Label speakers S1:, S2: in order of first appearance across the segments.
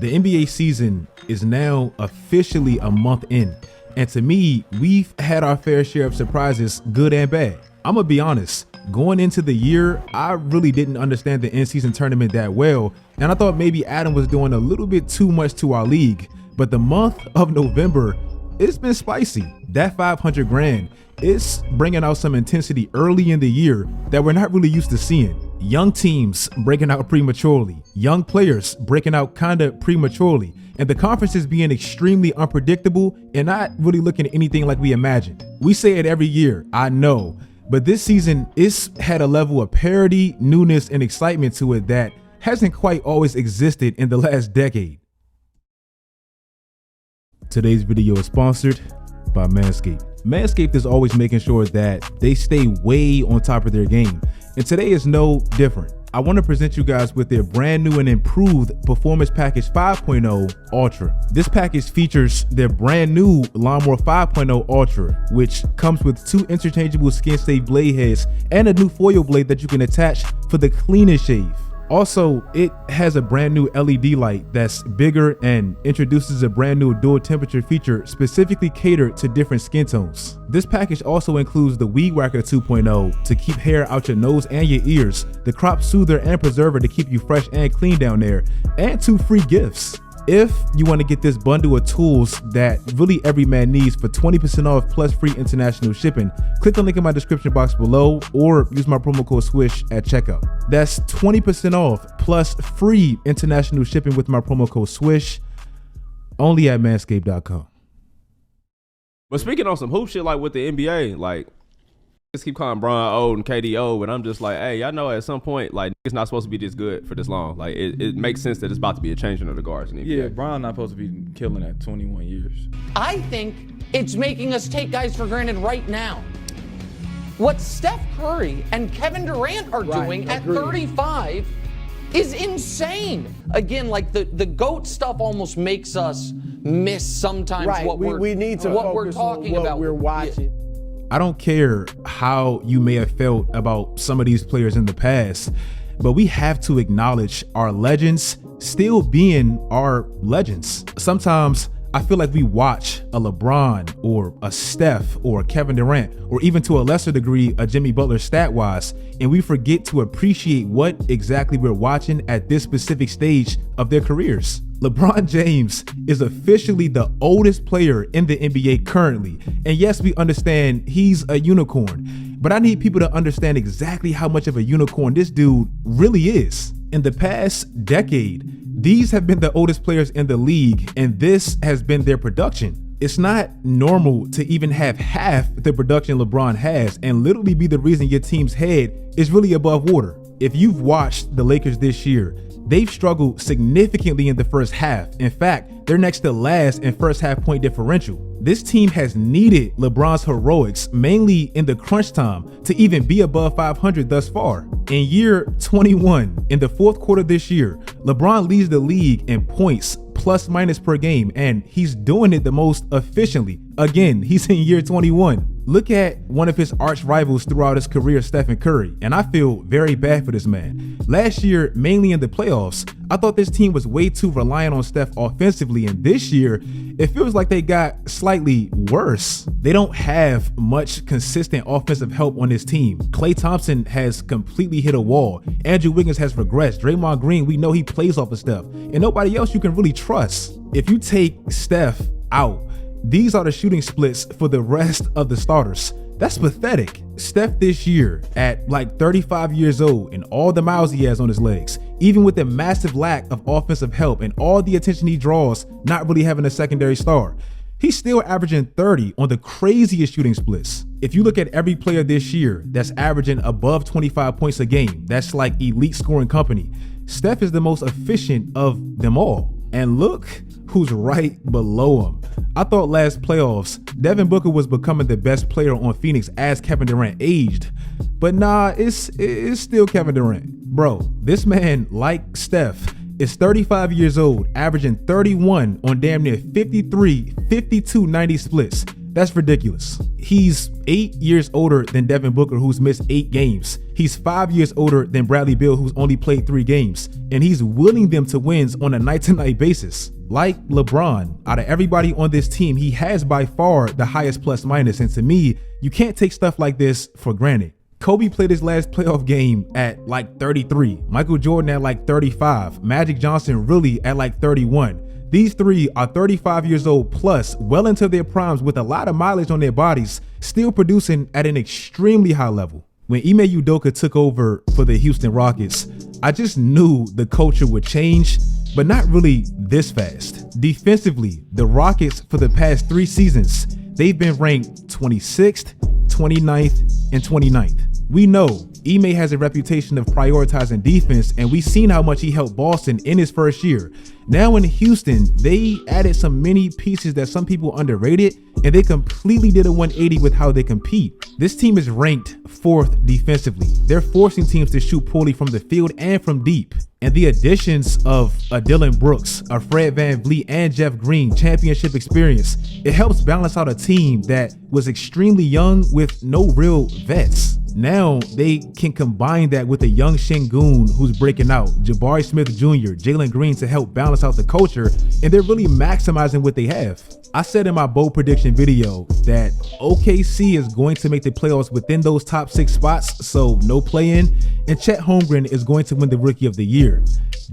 S1: The NBA season is now officially a month in, and to me, we've had our fair share of surprises, good and bad. I'm gonna be honest, going into the year, I really didn't understand the in-season tournament that well, and I thought maybe Adam was doing a little bit too much to our league. But the month of November, it's been spicy. That 500 grand, it's bringing out some intensity early in the year that we're not really used to seeing. Young teams breaking out prematurely, young players breaking out kinda prematurely, and the conference is being extremely unpredictable and not really looking at anything like we imagined. We say it every year, I know, but this season, it's had a level of parity, newness, and excitement to it that hasn't quite always existed in the last decade. Today's video is sponsored by Manscape. Manscaped is always making sure that they stay way on top of their game, and today is no different. I want to present you guys with their brand new and improved Performance Package 5.0 Ultra. This package features their brand new Lawnmower 5.0 Ultra, which comes with 2 interchangeable skin-safe blade heads and a new foil blade that you can attach for the cleanest shave. Also, it has a brand new LED light that's bigger and introduces a brand new dual temperature feature specifically catered to different skin tones. This package also includes the Weed Whacker 2.0 to keep hair out your nose and your ears, the Crop Soother and Preserver to keep you fresh and clean down there, and 2 free gifts. If you want to get this bundle of tools that really every man needs for 20% off plus free international shipping, click the link in my description box below or use my promo code SWISH at checkout. That's 20% off plus free international shipping with my promo code SWISH, only at manscaped.com.
S2: But speaking on some hoop shit, like with the NBA, like, just keep calling Bron old and KD old, and I'm just like, hey, y'all know at some point, like, it's not supposed to be this good for this long. Like, it makes sense that it's about to be a changing of the guards in the NBA.
S3: Yeah, Bron not supposed to be killing at 21 years.
S4: I think it's making us take guys for granted right now. What Steph Curry and Kevin Durant are doing at 35 is insane. Again, like the GOAT stuff almost makes us miss sometimes what
S5: we need to
S4: what we're
S5: focus
S4: talking
S5: on what
S4: about.
S5: we're watching.
S1: I don't care how you may have felt about some of these players in the past, but we have to acknowledge our legends still being our legends. Sometimes I feel like we watch a LeBron or a Steph or a Kevin Durant, or even to a lesser degree, a Jimmy Butler stat-wise, and we forget to appreciate what exactly we're watching at this specific stage of their careers. LeBron James is officially the oldest player in the NBA currently. And yes, we understand he's a unicorn, but I need people to understand exactly how much of a unicorn this dude really is. In the past decade, these have been the oldest players in the league, and this has been their production. It's not normal to even have half the production LeBron has and literally be the reason your team's head is really above water. If you've watched the Lakers this year, they've struggled significantly in the first half. In fact, they're next to last in first half point differential. This team has needed LeBron's heroics, mainly in the crunch time, to even be above 500 thus far. In year 21, in the fourth quarter this year, LeBron leads the league in points plus minus per game, and he's doing it the most efficiently. Again, he's in year 21. Look at one of his arch rivals throughout his career, Stephen Curry, and I feel very bad for this man. Last year, mainly in the playoffs, I thought this team was way too reliant on Steph offensively, and this year, it feels like they got slightly worse. They don't have much consistent offensive help on this team. Klay Thompson has completely hit a wall. Andrew Wiggins has regressed. Draymond Green, we know he plays off of Steph, and nobody else you can really trust. If you take Steph out, these are the shooting splits for the rest of the starters. That's pathetic. Steph this year at like 35 years old and all the miles he has on his legs, even with the massive lack of offensive help and all the attention he draws, not really having a secondary star, he's still averaging 30 on the craziest shooting splits. If you look at every player this year that's averaging above 25 points a game, that's like elite scoring company, Steph is the most efficient of them all. And look who's right below him. I thought last playoffs, Devin Booker was becoming the best player on Phoenix as Kevin Durant aged. But nah, it's still Kevin Durant. Bro, this man, like Steph, is 35 years old, averaging 31 on damn near 53, 52, 90 splits. That's ridiculous. He's 8 years older than Devin Booker, who's missed 8 games. He's 5 years older than Bradley Beal, who's only played 3 games. And he's willing them to wins on a night-to-night basis. Like LeBron, out of everybody on this team, he has by far the highest plus minus. And to me, you can't take stuff like this for granted. Kobe played his last playoff game at like 33. Michael Jordan at like 35. Magic Johnson really at like 31. These three are 35 years old plus, well into their primes with a lot of mileage on their bodies, still producing at an extremely high level. When Ime Udoka took over for the Houston Rockets, I just knew the culture would change, but not really this fast. Defensively, the Rockets for the past 3 seasons, they've been ranked 26th, 29th, and 29th. We know Ime has a reputation of prioritizing defense, and we've seen how much he helped Boston in his first year. Now in Houston, they added some many pieces that some people underrated, and they completely did a 180 with how they compete. This team is ranked 4th defensively. They're forcing teams to shoot poorly from the field and from deep. And the additions of a Dylan Brooks, a Fred VanVleet, and Jeff Green, championship experience, it helps balance out a team that was extremely young with no real vets. Now they can combine that with a young Şengün who's breaking out, Jabari Smith Jr., Jalen Green to help balance out the culture, and they're really maximizing what they have. I said in my bold prediction video that OKC is going to make the playoffs within those top 6 spots, so no play-in, and Chet Holmgren is going to win the Rookie of the Year.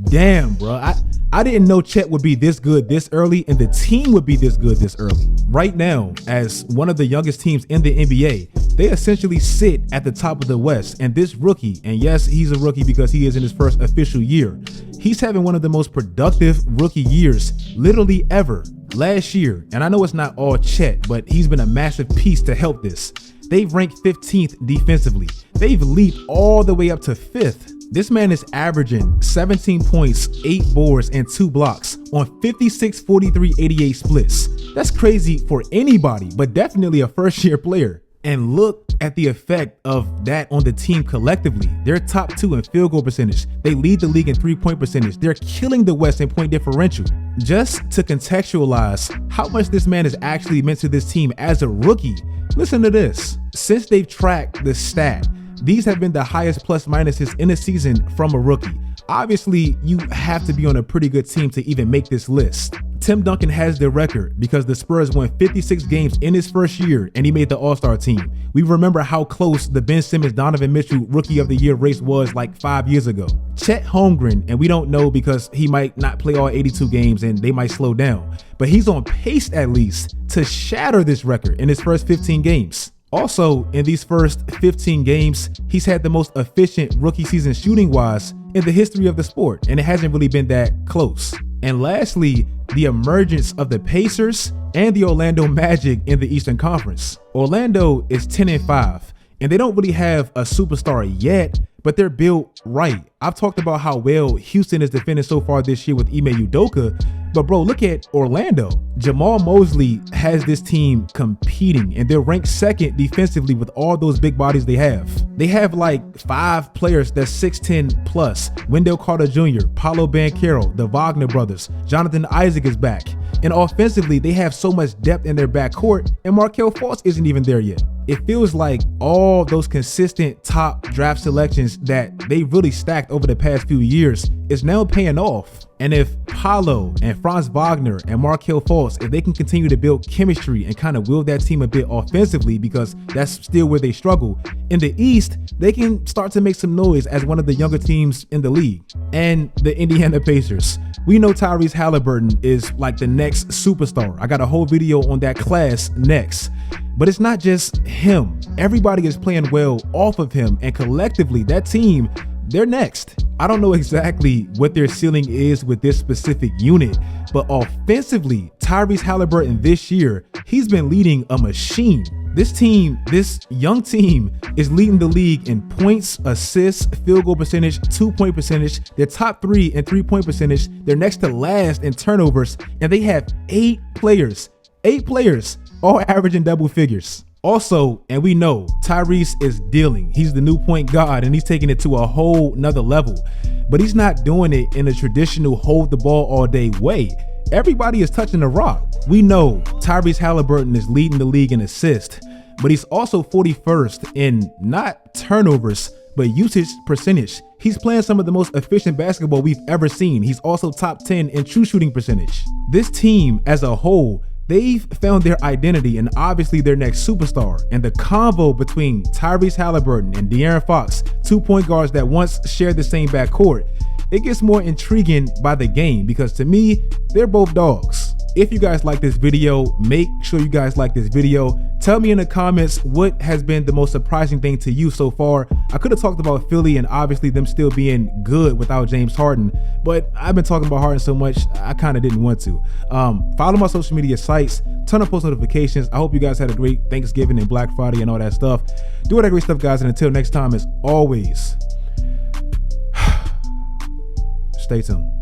S1: Damn, bro. I didn't know Chet would be this good this early, and the team would be this good this early. Right now, as one of the youngest teams in the NBA, they essentially sit at the top of the West, and this rookie, and yes, he's a rookie because he is in his first official year, he's having one of the most productive rookie years literally ever. Last year, and I know it's not all Chet, but he's been a massive piece to help this. They've ranked 15th defensively. They've leaped all the way up to 5th. This man is averaging 17 points, 8 boards, and 2 blocks on 56, 43, 88 splits. That's crazy for anybody, but definitely a first-year player. And look at the effect of that on the team collectively. They're top 2 in field goal percentage. They lead the league in 3-point percentage. They're killing the West in point differential. Just to contextualize how much this man is actually meant to this team as a rookie, listen to this. Since they've tracked the stat, these have been the highest plus minuses in a season from a rookie. Obviously, you have to be on a pretty good team to even make this list. Tim Duncan has the record because the Spurs won 56 games in his first year and he made the All-Star team. We remember how close the Ben Simmons, Donovan Mitchell Rookie of the Year race was like 5 years ago. Chet Holmgren, and we don't know because he might not play all 82 games and they might slow down, but he's on pace at least to shatter this record in his first 15 games. Also, in these first 15 games, he's had the most efficient rookie season shooting-wise in the history of the sport, and it hasn't really been that close. And lastly, the emergence of the Pacers and the Orlando Magic in the Eastern Conference. Orlando is 10-5, and they don't really have a superstar yet, but they're built right. I've talked about how well Houston is defending so far this year with Ime Udoka, but bro, look at Orlando. Jamal Mosley has this team competing, and they're ranked 2nd defensively with all those big bodies they have. They have like 5 players that's 6'10 plus. Wendell Carter Jr., Paolo Banchero, the Wagner brothers, Jonathan Isaac is back. And offensively, they have so much depth in their backcourt, and Markelle Fultz isn't even there yet. It feels like all those consistent top draft selections that they really stacked over the past few years is now paying off. And if Paolo and Franz Wagner and Markelle Fultz, if they can continue to build chemistry and kind of will that team a bit offensively, because that's still where they struggle, in the East, they can start to make some noise as one of the younger teams in the league. And the Indiana Pacers. We know Tyrese Halliburton is like the next superstar. I got a whole video on that class next. But it's not just him. Everybody is playing well off of him, and collectively, that team, they're next. I don't know exactly what their ceiling is with this specific unit, but offensively, Tyrese Halliburton this year, he's been leading a machine. This team, this young team, is leading the league in points, assists, field goal percentage, 2-point percentage. They're top 3 in 3-point percentage. They're next to last in turnovers, and they have 8 players, all averaging double figures. Also, and we know, Tyrese is dealing. He's the new point guard, and he's taking it to a whole nother level. But he's not doing it in a traditional hold the ball all day way. everybody is touching the rock. We know Tyrese Halliburton is leading the league in assists, but he's also 41st in not turnovers, but usage percentage. He's playing some of the most efficient basketball we've ever seen. He's also top 10 in true shooting percentage. This team as a whole, they've found their identity and obviously their next superstar. And the convo between Tyrese Halliburton and De'Aaron Fox, 2 point guards that once shared the same backcourt, it gets more intriguing by the game because to me, they're both dogs. If you guys like this video, make sure you guys like this video. Tell me in the comments what has been the most surprising thing to you so far. I could have talked about Philly and obviously them still being good without James Harden, but I've been talking about Harden so much, I kind of didn't want to. Follow my social media sites, turn on post notifications. I hope you guys had a great Thanksgiving and Black Friday and all that stuff. Do all that great stuff, guys, and until next time, as always, stay tuned.